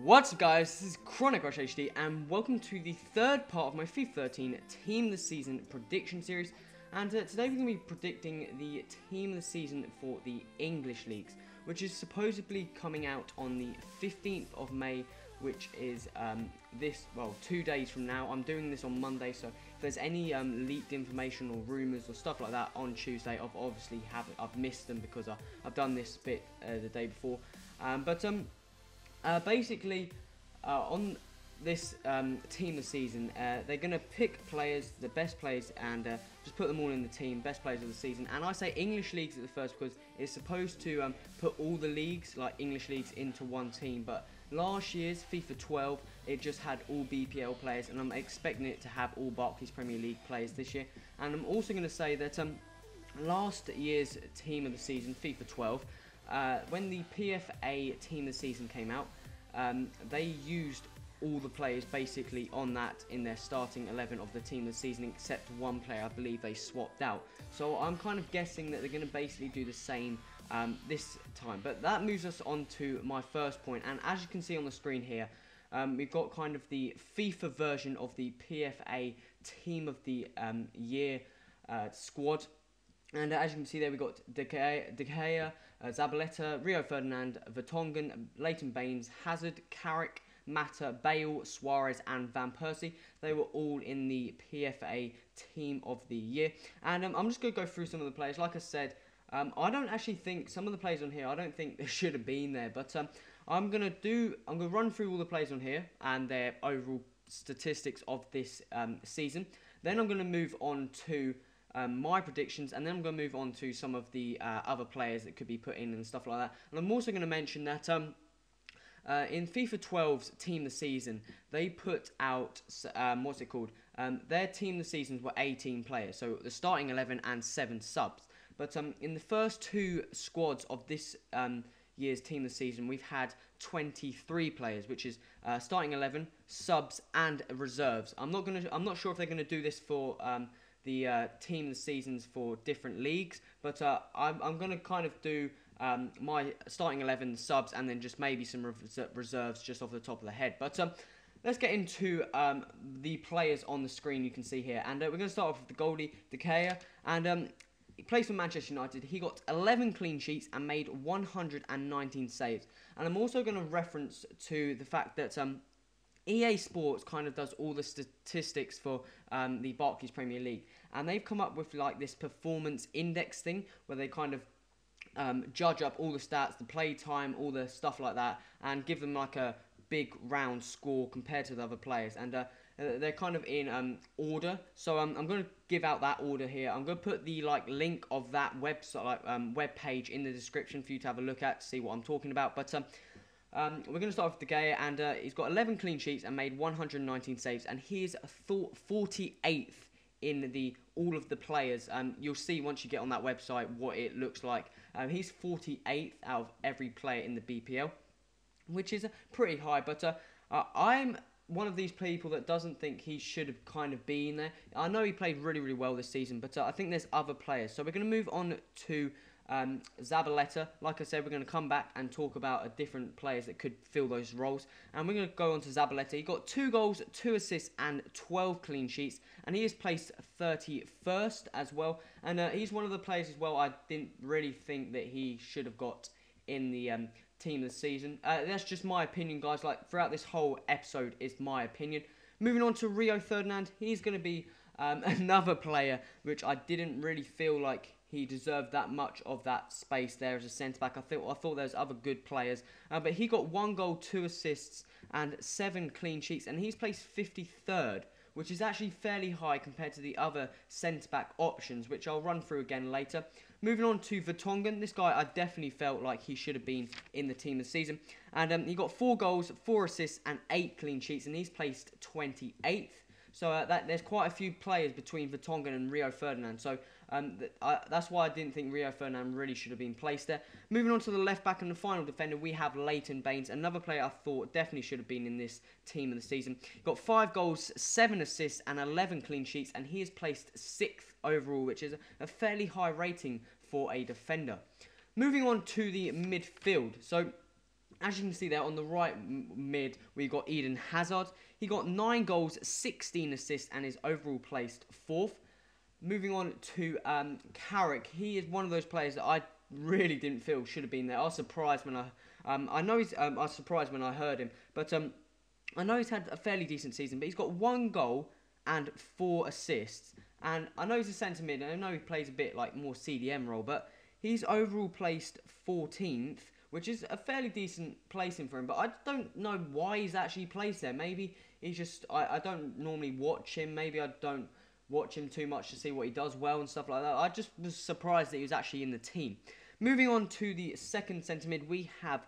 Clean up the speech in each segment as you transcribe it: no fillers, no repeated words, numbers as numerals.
What's up guys, this is Chronic Rush HD and welcome to the third part of my FIFA 13 Team of the Season prediction series. And today we're going to be predicting the Team of the Season for the English Leagues, which is supposedly coming out on the 15th of May, which is 2 days from now. I'm doing this on Monday, so if there's any leaked information or rumours or stuff like that on Tuesday, I've missed them because I've done this bit the day before. Basically, on this team of the season, they're going to pick players, the best players, and just put them all in the team, best players of the season. And I say English leagues at the first because it's supposed to put all the leagues, like English leagues, into one team. But last year's FIFA 12, it just had all BPL players, and I'm expecting it to have all Barclays Premier League players this year. And I'm also going to say that last year's team of the season, FIFA 12, when the PFA team of the season came out, they used all the players basically on that in their starting 11 of the team of the season, except one player I believe they swapped out. So I'm kind of guessing that they're going to basically do the same this time. But that moves us on to my first point, and as you can see on the screen here, we've got kind of the FIFA version of the PFA team of the year squad. And as you can see there, we've got De Gea, Zabaleta, Rio Ferdinand, Vertonghen, Leighton Baines, Hazard, Carrick, Mata, Bale, Suarez and Van Persie. They were all in the PFA team of the year. And I'm just going to go through some of the players. Like I said, I don't actually think some of the players on here, I don't think they should have been there. But I'm going to run through all the players on here and their overall statistics of this season. Then I'm going to move on to my predictions, and then I'm going to move on to some of the other players that could be put in and stuff like that. And I'm also going to mention that in FIFA 12's Team of the Season, they put out, their Team of the Seasons were 18 players, so the starting 11 and 7 subs. But in the first two squads of this year's Team of the Season, we've had 23 players, which is starting 11, subs and reserves. I'm not sure if they're going to do this for the team of the seasons for different leagues, but I'm going to kind of do my starting 11 subs and then just maybe some reserves just off the top of the head. But let's get into the players on the screen you can see here, and we're going to start off with the goalie, De Gea, and he plays for Manchester United. He got 11 clean sheets and made 119 saves. And I'm also going to reference to the fact that EA Sports kind of does all the statistics for the Barclays Premier League, and they've come up with like this performance index thing where they kind of judge up all the stats, the play time, all the stuff like that, and give them like a big round score compared to the other players. And they're kind of in order, so I'm going to give out that order here. I'm going to put the link of that website, web page in the description for you to have a look at to see what I'm talking about. But we're going to start with De Gea, and he's got 11 clean sheets and made 119 saves, and he is 48th in all of the players. You'll see once you get on that website what it looks like. He's 48th out of every player in the BPL, which is pretty high, but I'm one of these people that doesn't think he should have kind of been there. I know he played really, really well this season, but I think there's other players. So we're going to move on to Zabaleta. Like I said, we're going to come back and talk about different players that could fill those roles. And we're going to go on to Zabaleta. He got 2 goals, 2 assists and 12 clean sheets. And he is placed 31st as well. And he's one of the players as well I didn't really think that he should have got in the team of the season. That's just my opinion, guys. Like, throughout this whole episode is my opinion. Moving on to Rio Ferdinand. He's going to be another player which I didn't really feel like he deserved that much of that space there as a centre-back. I thought there was other good players. But he got 1 goal, 2 assists and 7 clean sheets. And he's placed 53rd, which is actually fairly high compared to the other centre-back options, which I'll run through again later. Moving on to Vertonghen. This guy, I definitely felt like he should have been in the team of the season. And he got 4 goals, 4 assists and 8 clean sheets. And he's placed 28th. So there's quite a few players between Vertonghen and Rio Ferdinand. So that's why I didn't think Rio Ferdinand really should have been placed there. Moving on to the left back and the final defender, we have Leighton Baines, another player I thought definitely should have been in this team of the season. Got 5 goals, 7 assists and 11 clean sheets, and he is placed 6th overall, which is a fairly high rating for a defender. Moving on to the midfield. So As you can see there on the right mid, we got Eden Hazard. He got 9 goals, 16 assists, and is overall placed 4th. Moving on to Carrick, he is one of those players that I really didn't feel should have been there. I was surprised when I was surprised when I heard him, but I know he's had a fairly decent season, but he's got 1 goal and 4 assists. And I know he's a centre mid, and I know he plays a bit like more CDM role, but he's overall placed 14th, which is a fairly decent placing for him. But I don't know why he's actually placed there. Maybe he's just I don't normally watch him. Maybe I don't watch him too much to see what he does well and stuff like that. I just was surprised that he was actually in the team. Moving on to the second centre mid, we have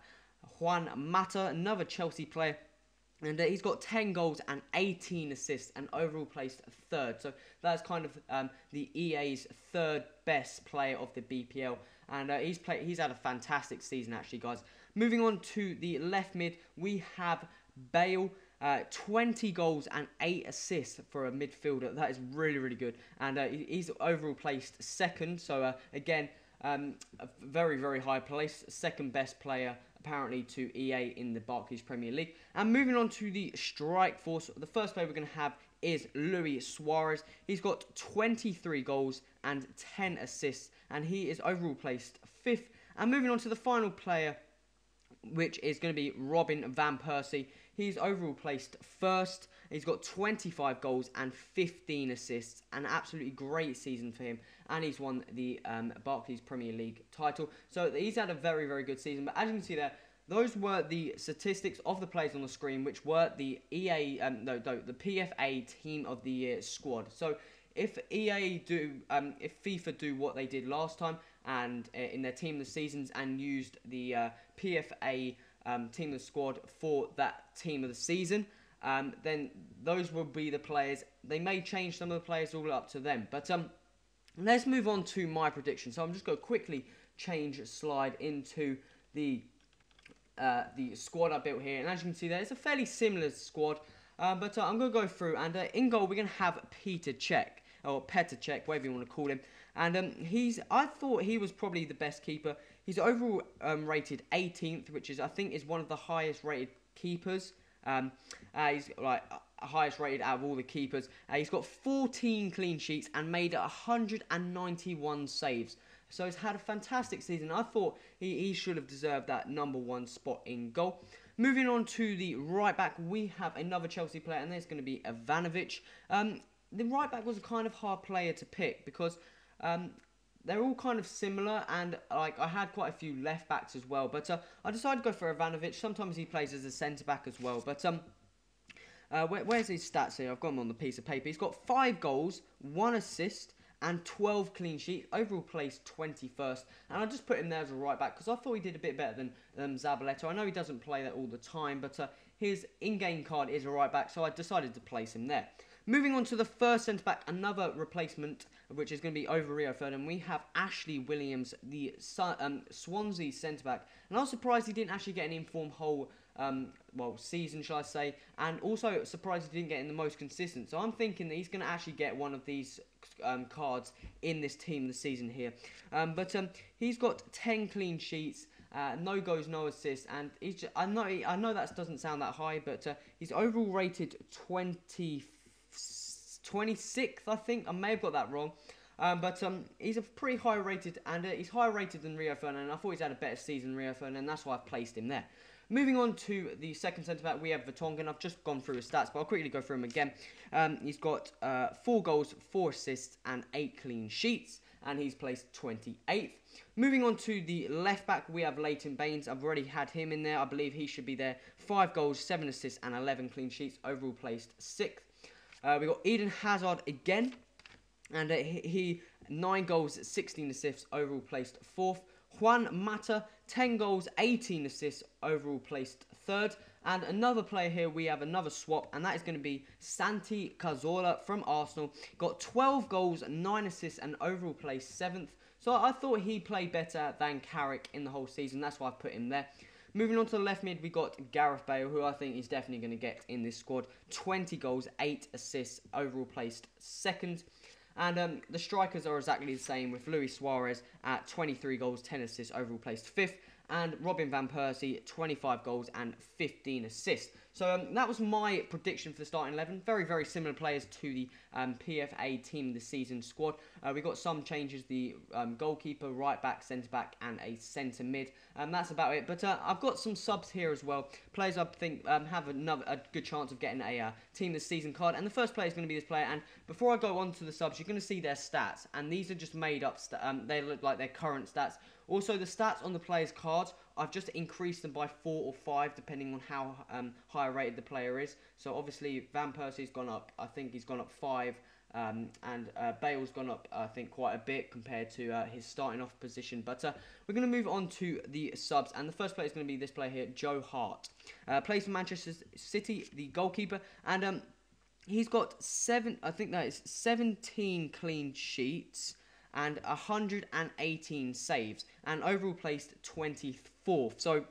Juan Mata, another Chelsea player. And he's got 10 goals and 18 assists and overall placed 3rd. So that's kind of the EA's 3rd best player of the BPL. And he's had a fantastic season, actually, guys. Moving on to the left mid, we have Bale. 20 goals and 8 assists for a midfielder. That is really, really good. And he's overall placed 2nd. So, again, a very, very high place. 2nd best player, apparently, to EA in the Barclays Premier League. And moving on to the strike force, the first player we're going to have is Luis Suarez. He's got 23 goals and 10 assists, and he is overall placed 5th. And moving on to the final player, which is going to be Robin van Persie. He's overall placed 1st. He's got 25 goals and 15 assists. An absolutely great season for him. And he's won the Barclays Premier League title. So he's had a very, very good season. But as you can see there, those were the statistics of the players on the screen, which were the the PFA Team of the Year squad. So if if FIFA do what they did last time and in their Team of the Seasons and used the PFA Team of the Squad for that Team of the Season, then those will be the players. They may change some of the players, all up to them. But let's move on to my prediction. So I'm just going to quickly slide into the squad I built here. And as you can see there, it's a fairly similar squad. But I'm going to go through. And in goal, we're going to have Petr Cech, or Petr Cech, whatever you want to call him. And I thought he was probably the best keeper. He's overall rated 18th, which I think is one of the highest rated keepers. He's like highest rated out of all the keepers. He's got 14 clean sheets and made 191 saves. So he's had a fantastic season. I thought he should have deserved that #1 spot in goal. Moving on to the right back, we have another Chelsea player, and there's going to be Ivanovic. The right back was a kind of hard player to pick because they're all kind of similar, and like I had quite a few left backs as well. But I decided to go for Ivanovic. Sometimes he plays as a centre back as well. But where's his stats here? I've got him on the piece of paper. He's got 5 goals, 1 assist, and 12 clean sheets. Overall placed 21st. And I just put him there as a right back because I thought he did a bit better than Zabaleta. I know he doesn't play that all the time, but his in-game card is a right back, so I decided to place him there. Moving on to the first centre-back, another replacement, which is going to be over Rio Ferdinand. We have Ashley Williams, the Swansea centre-back. And I was surprised he didn't actually get an informed whole season, shall I say. And also surprised he didn't get in the most consistent. So I'm thinking that he's going to actually get one of these cards in this team this season here. But he's got 10 clean sheets. No goals, no assists, and I know that doesn't sound that high, but he's overall rated 26th, I think. I may have got that wrong. But he's a pretty high rated, and he's higher rated than Rio Ferdinand. I thought he's had a better season than Rio Ferdinand, and that's why I've placed him there. Moving on to the second centre-back, we have Vertonghen. I've just gone through his stats, but I'll quickly go through him again. He's got 4 goals, 4 assists, and 8 clean sheets, and he's placed 28th. Moving on to the left-back, we have Leighton Baines. I've already had him in there. I believe he should be there. 5 goals, 7 assists, and 11 clean sheets. Overall placed 6th. We've got Eden Hazard again, and he 9 goals, 16 assists, overall placed 4th. Juan Mata, 10 goals, 18 assists, overall placed 3rd. And another player here, we have another swap, and that is going to be Santi Cazorla from Arsenal. Got 12 goals, 9 assists, and overall placed 7th. So I thought he played better than Carrick in the whole season. That's why I put him there. Moving on to the left mid, we got Gareth Bale, who I think is definitely going to get in this squad. 20 goals, 8 assists, overall placed 2nd. And the strikers are exactly the same with Luis Suarez at 23 goals, 10 assists, overall placed 5th. And Robin van Persie, 25 goals and 15 assists. So that was my prediction for the starting 11. Very, very similar players to the PFA Team of the Season squad. We got some changes, the goalkeeper, right back, centre back, and a centre mid. That's about it. But I've got some subs here as well. Players I think have a good chance of getting a Team of the Season card. And the first player is going to be this player. And before I go on to the subs, you're going to see their stats. And these are just made up. They look like their current stats. Also, the stats on the player's cards, I've just increased them by 4 or 5, depending on how high rated the player is. So, obviously, Van Persie's gone up. I think he's gone up 5. And Bale's gone up, I think, quite a bit compared to his starting off position. But we're going to move on to the subs. And the first player is going to be this player here, Joe Hart. Plays for Manchester City, the goalkeeper. And he's got 17 clean sheets and 118 saves, and overall placed 24th. So,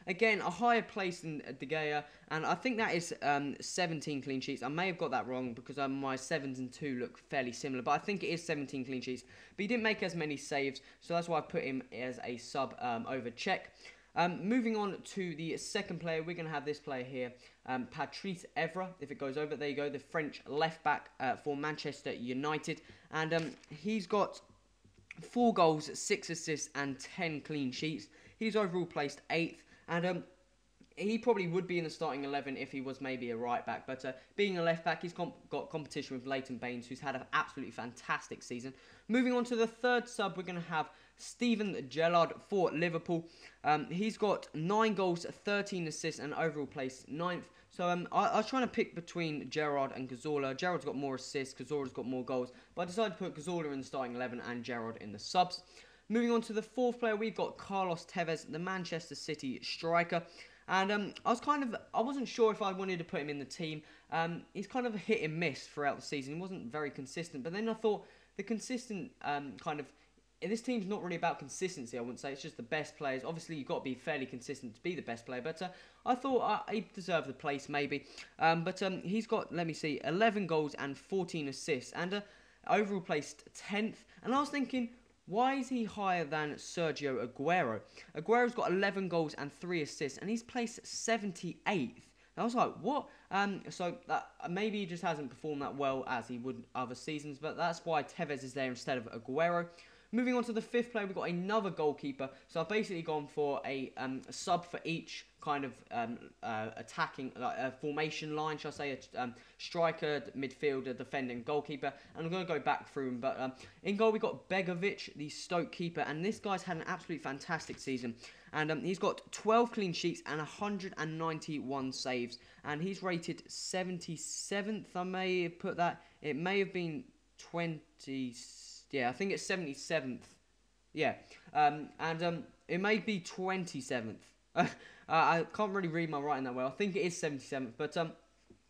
again, a higher place than De Gea, and I think that is 17 clean sheets. I may have got that wrong because my 7s and 2 look fairly similar, but I think it is 17 clean sheets. But he didn't make as many saves, so that's why I put him as a sub over Cech. Moving on to the second player, we're going to have this player here, Patrice Evra. If it goes over, there you go, the French left back for Manchester United. And he's got 4 goals, 6 assists, and 10 clean sheets. He's overall placed 8th. And he probably would be in the starting 11 if he was maybe a right back. But being a left back, he's got competition with Leighton Baines, who's had an absolutely fantastic season. Moving on to the third sub, we're going to have Steven Gerrard for Liverpool. He's got 9 goals, 13 assists, and overall placed 9th. So I was trying to pick between Gerrard and Cazorla. Gerrard's got more assists, Cazorla's got more goals. But I decided to put Cazorla in the starting 11 and Gerrard in the subs. Moving on to the fourth player, we've got Carlos Tevez, the Manchester City striker. And I wasn't sure if I wanted to put him in the team. He's kind of a hit and miss throughout the season. He wasn't very consistent. But then I thought the consistent this team's not really about consistency, I wouldn't say. It's just the best players. Obviously, you've got to be fairly consistent to be the best player. But I thought he deserved the place, maybe. He's got, let me see, 11 goals and 14 assists. And overall placed 10th. And I was thinking, why is he higher than Sergio Aguero? Aguero's got 11 goals and 3 assists. And he's placed 78th. I was like, what? So that maybe he just hasn't performed that well as he would other seasons. But that's why Tevez is there instead of Aguero. Moving on to the fifth player, we've got another goalkeeper. So I've basically gone for a sub for each kind of attacking formation line, shall I say, a striker, midfielder, defender, and goalkeeper. And I'm going to go back through them. But in goal, we've got Begovic, the Stoke keeper. And this guy's had an absolutely fantastic season. And he's got 12 clean sheets and 191 saves. And he's rated 77th. I may have put that. It may have been 20... Yeah, I think it's 77th. Yeah. It may be 27th. I can't really read my writing that well. I think it is 77th. But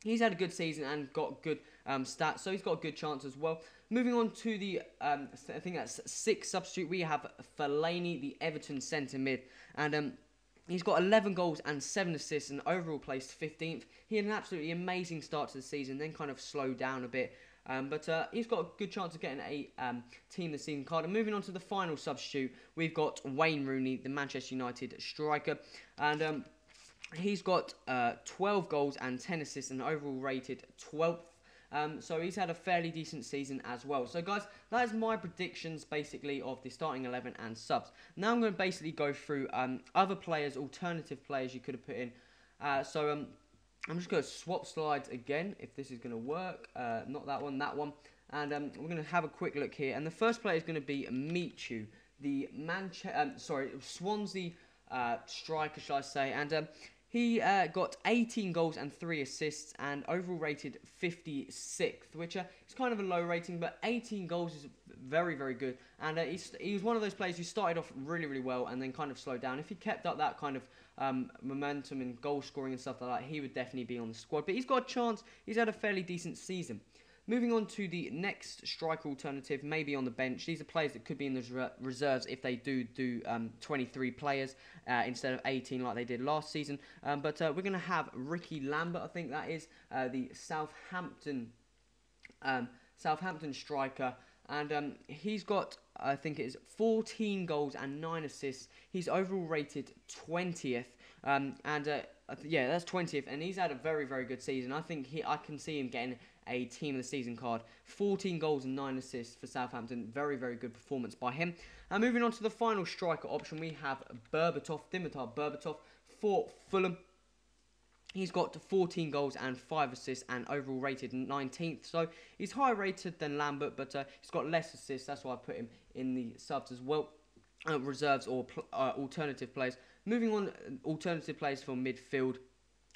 he's had a good season and got good stats. So he's got a good chance as well. Moving on to the, I think that's 6th substitute. We have Fellaini, the Everton centre mid. And he's got 11 goals and 7 assists and overall placed 15th. He had an absolutely amazing start to the season, then kind of slowed down a bit. But he's got a good chance of getting a team of the season card. And moving on to the final substitute, we've got Wayne Rooney, the Manchester United striker. And he's got 12 goals and 10 assists and overall rated 12th. So he's had a fairly decent season as well. So guys, that is my predictions basically of the starting 11 and subs. Now I'm going to basically go through other players, alternative players you could have put in. I'm just going to swap slides again, if this is going to work. Not that one, that one. And we're going to have a quick look here. And the first player is going to be Michu, the Swansea striker, shall I say. And he got 18 goals and 3 assists and overall rated 56th, which is kind of a low rating, but 18 goals is very, very good. And he was one of those players who started off really, really well and then kind of slowed down. If he kept up that kind of momentum and goal scoring and stuff like that, he would definitely be on the squad. But he's got a chance. He's had a fairly decent season. Moving on to the next striker alternative, maybe on the bench. These are players that could be in the reserves if they do 23 players instead of 18 like they did last season. But we're going to have Ricky Lambert, I think that is, the Southampton striker. And he's got I think it is 14 goals and 9 assists. He's overall rated 20th, yeah, that's 20th, and he's had a very, very good season. I think I can see him getting a team of the season card. 14 goals and 9 assists for Southampton. Very, very good performance by him. And moving on to the final striker option, we have Dimitar Berbatov for Fulham. He's got 14 goals and 5 assists and overall rated 19th. So he's higher rated than Lambert, but he's got less assists. That's why I put him in the subs as well. Reserves or alternative players. Moving on, alternative players for midfield.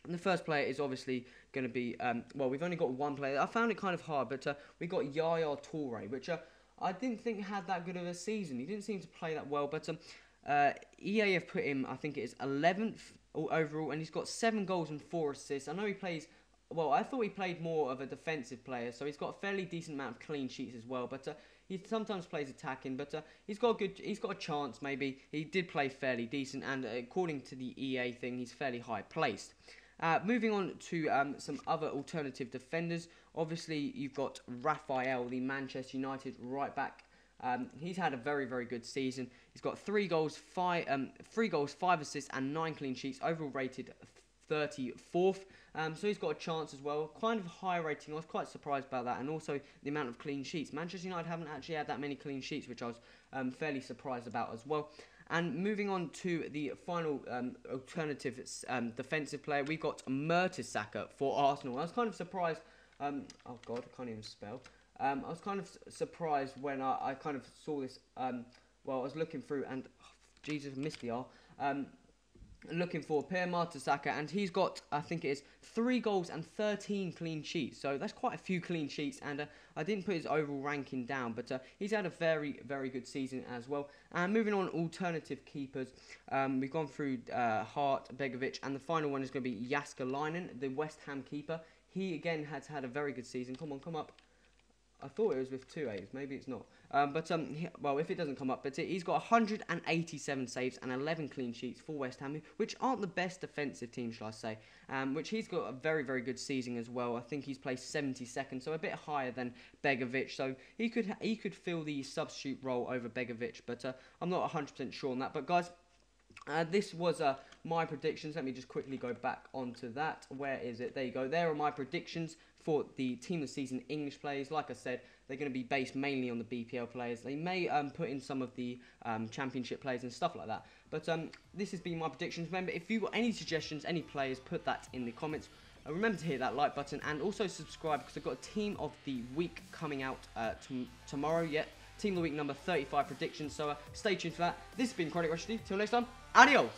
And the first player is obviously going to be, well, we've only got one player. I found it kind of hard, but we got Yaya Toure, which I didn't think had that good of a season. He didn't seem to play that well, but EA have put him, I think it is 11th overall, and he's got 7 goals and 4 assists. I know he plays, well, I thought he played more of a defensive player, so he's got a fairly decent amount of clean sheets as well, but he sometimes plays attacking, but he's got a chance maybe. He did play fairly decent, and according to the EA thing, he's fairly high placed. Moving on to some other alternative defenders. Obviously, you've got Raphael, the Manchester United right back. He's had a very, very good season. He's got 3 goals, 5 assists, and 9 clean sheets. Overall rated 34th. So he's got a chance as well. Kind of high rating. I was quite surprised about that, and also the amount of clean sheets. Manchester United haven't actually had that many clean sheets, which I was fairly surprised about as well. And moving on to the final alternative defensive player, we've got Mertesacker for Arsenal. I was kind of surprised. Oh God, I can't even spell. I was kind of surprised when I kind of saw this. Well, I was looking through, and Jesus, I missed the R. Looking for Per Mertesacker, and he's got, I think it is 3 goals and 13 clean sheets. So that's quite a few clean sheets, and I didn't put his overall ranking down, but he's had a very, very good season as well. And moving on, alternative keepers, we've gone through Hart, Begovic, and the final one is going to be Jääskeläinen, the West Ham keeper. He again has had a very good season. Come on, come up. I thought it was with 2 A's, maybe it's not. Well, if it doesn't come up, but he's got 187 saves and 11 clean sheets for West Ham, which aren't the best defensive team, shall I say. Which he's got a very, very good season as well. I think he's placed 72nd, so a bit higher than Begovic. So he could fill the substitute role over Begovic, but I'm not 100% sure on that. But guys, this was my predictions. Let me just quickly go back onto that. Where is it? There you go. There are my predictions for the team of the season English players. Like I said, they're going to be based mainly on the BPL players. They may put in some of the championship players and stuff like that. But this has been my predictions. Remember, if you've got any suggestions, any players, put that in the comments. Remember to hit that like button and also subscribe, because I've got a team of the week coming out tomorrow. Yet, team of the week number 35 predictions. So stay tuned for that. This has been Chronic Rushdie. Till next time, adios.